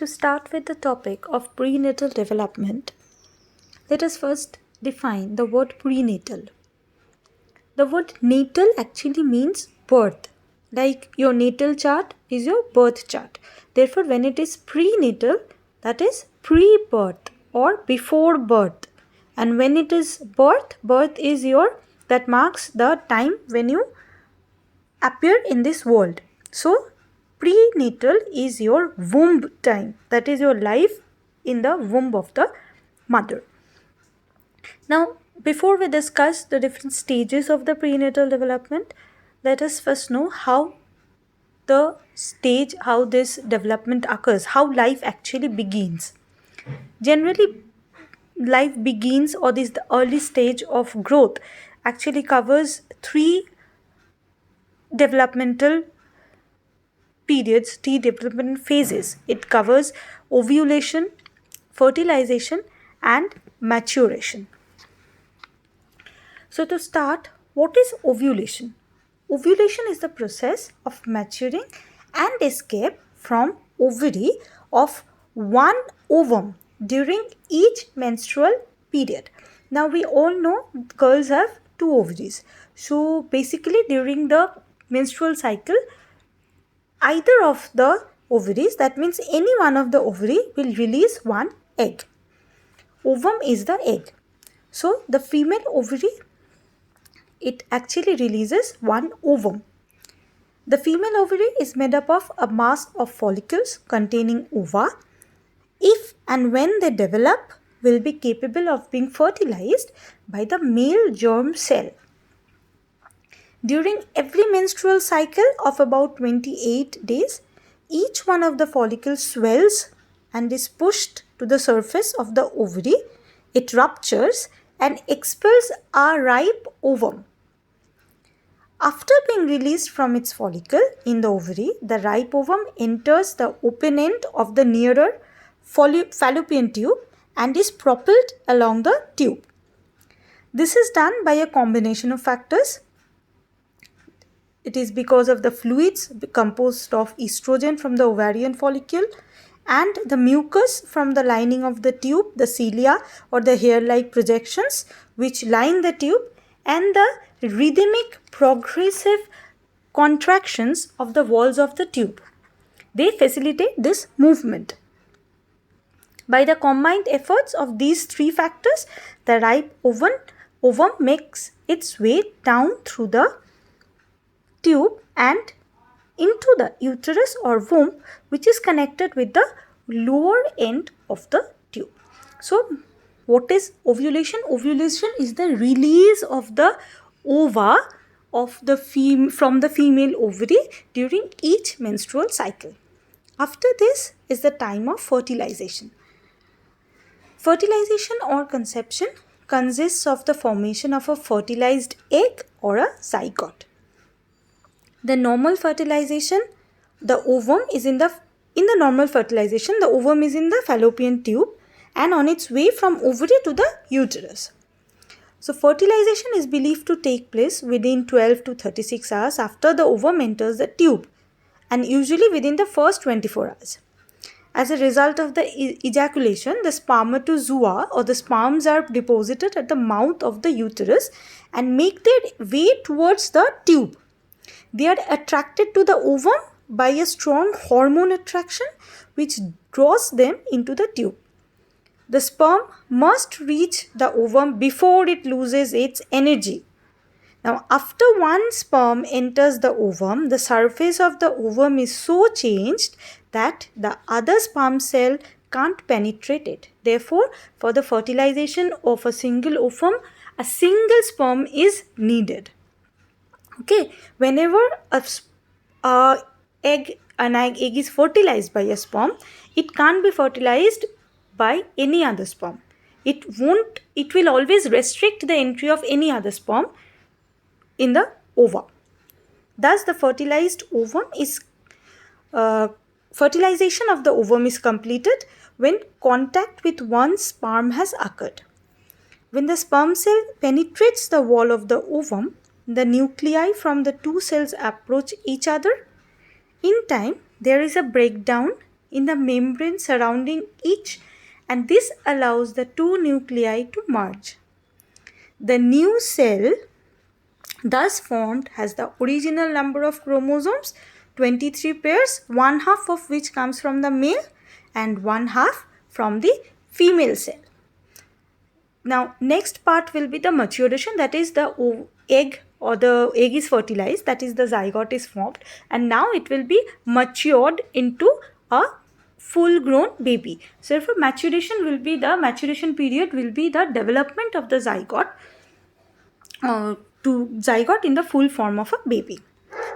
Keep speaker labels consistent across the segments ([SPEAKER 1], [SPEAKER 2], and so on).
[SPEAKER 1] To start with the topic of prenatal development, let us first define the word prenatal. The word natal actually means birth. Like your natal chart is your birth chart. Therefore, when it is prenatal, that is pre-birth or before birth. And when it is birth, birth is that marks the time when you appear in this world. So, prenatal is your womb time. That is your life in the womb of the mother. Now, before we discuss the different stages of the prenatal development, let us first know how this development occurs, how life actually begins. Generally, life begins, or this the early stage of growth actually covers 3 developmental periods, 3 development phases. It covers ovulation, fertilization, and maturation. So to start, what is ovulation? Ovulation is the process of maturing and escape from ovary of one ovum during each menstrual period. Now we all know girls have 2 ovaries. So basically during the menstrual cycle, either of the ovaries, that means any one of the ovary, will release one egg. Ovum is the egg. So the female ovary, it actually releases one ovum. The female ovary is made up of a mass of follicles containing ova. If and when they develop, will be capable of being fertilized by the male germ cell. During every menstrual cycle of about 28 days, each one of the follicles swells and is pushed to the surface of the ovary. It ruptures and expels a ripe ovum. After being released from its follicle in the ovary, the ripe ovum enters the open end of the nearer fallopian tube and is propelled along the tube. This is done by a combination of factors. It is because of the fluids composed of estrogen from the ovarian follicle and the mucus from the lining of the tube, the cilia or the hair-like projections which line the tube, and the rhythmic progressive contractions of the walls of the tube. They facilitate this movement. By the combined efforts of these 3 factors, the ripe ovum makes its way down through the tube and into the uterus or womb, which is connected with the lower end of the tube. So, what is ovulation? Ovulation is the release of the ova of from the female ovary during each menstrual cycle. After this is the time of fertilization. Fertilization or conception consists of the formation of a fertilized egg or a zygote. The normal fertilization, the ovum is in the normal fertilization, the ovum is in the fallopian tube and on its way from ovary to the uterus. So fertilization is believed to take place within 12 to 36 hours after the ovum enters the tube and usually within the first 24 hours. As a result of the ejaculation, the spermatozoa or the sperms are deposited at the mouth of the uterus and make their way towards the tube. They are attracted to the ovum by a strong hormone attraction which draws them into the tube. The sperm must reach the ovum before it loses its energy. Now, after one sperm enters the ovum, the surface of the ovum is so changed that the other sperm cell can't penetrate it. Therefore, for the fertilization of a single ovum, a single sperm is needed. Okay, whenever an egg is fertilized by a sperm, it can't be fertilized by any other sperm. It will always restrict the entry of any other sperm in the ova. Thus, the fertilization of the ovum is completed when contact with one sperm has occurred. When the sperm cell penetrates the wall of the ovum, the nuclei from the 2 cells approach each other. In time, there is a breakdown in the membrane surrounding each, and this allows the two nuclei to merge. The new cell thus formed has the original number of chromosomes, 23 pairs, one half of which comes from the male and one half from the female cell. Now, next part will be the maturation, that is the egg, or the egg is fertilized, that is the zygote is formed, and now it will be matured into a full grown baby. So, therefore, maturation period will be the development of the zygote to zygote in the full form of a baby.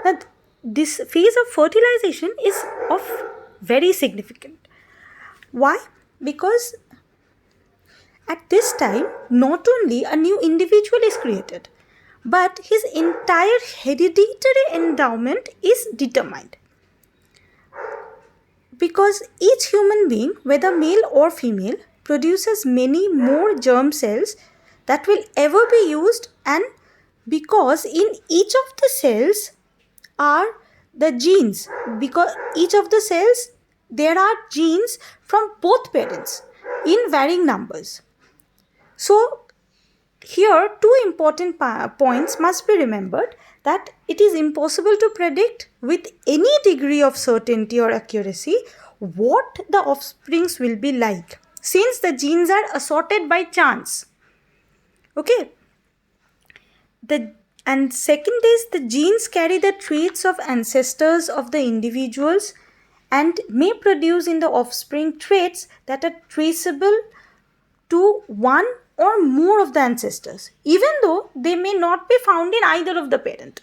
[SPEAKER 1] Now, this phase of fertilization is of very significant. Why? Because at this time, not only a new individual is created, but his entire hereditary endowment is determined. Because each human being, whether male or female, produces many more germ cells that will ever be used, and because in each of the cells are the genes, because each of the cells there are genes from both parents in varying numbers. So here two important points must be remembered, that it is impossible to predict with any degree of certainty or accuracy what the offsprings will be like, since the genes are assorted by chance. Okay. And second is, the genes carry the traits of ancestors of the individuals and may produce in the offspring traits that are traceable to one or more of the ancestors, even though they may not be found in either of the parent.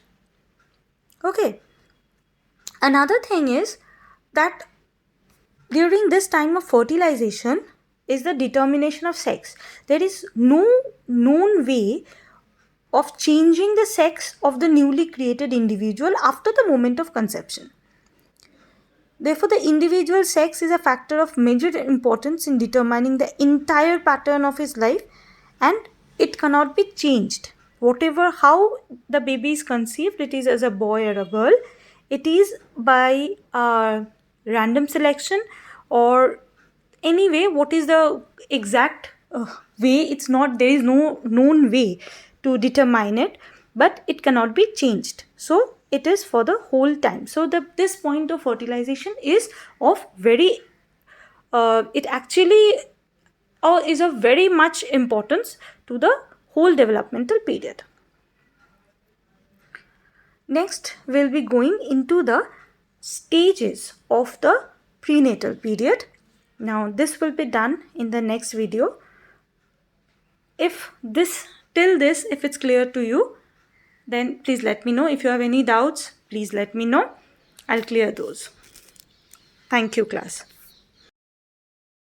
[SPEAKER 1] Okay. Another thing is that during this time of fertilization is the determination of sex. There is no known way of changing the sex of the newly created individual after the moment of conception. Therefore, the individual sex is a factor of major importance in determining the entire pattern of his life, and it cannot be changed. Whatever, how the baby is conceived, it is as a boy or a girl, it is by random selection, or anyway, what is the exact way, it's not, there is no known way to determine it, but it cannot be changed. So it is for the whole time. So this point of fertilization is of very it actually is of very much importance to the whole developmental period. Next, we'll be going into the stages of the prenatal period. Now, this will be done in the next video. If it's clear to you, then please let me know. If you have any doubts, please let me know. I'll clear those. Thank you, class.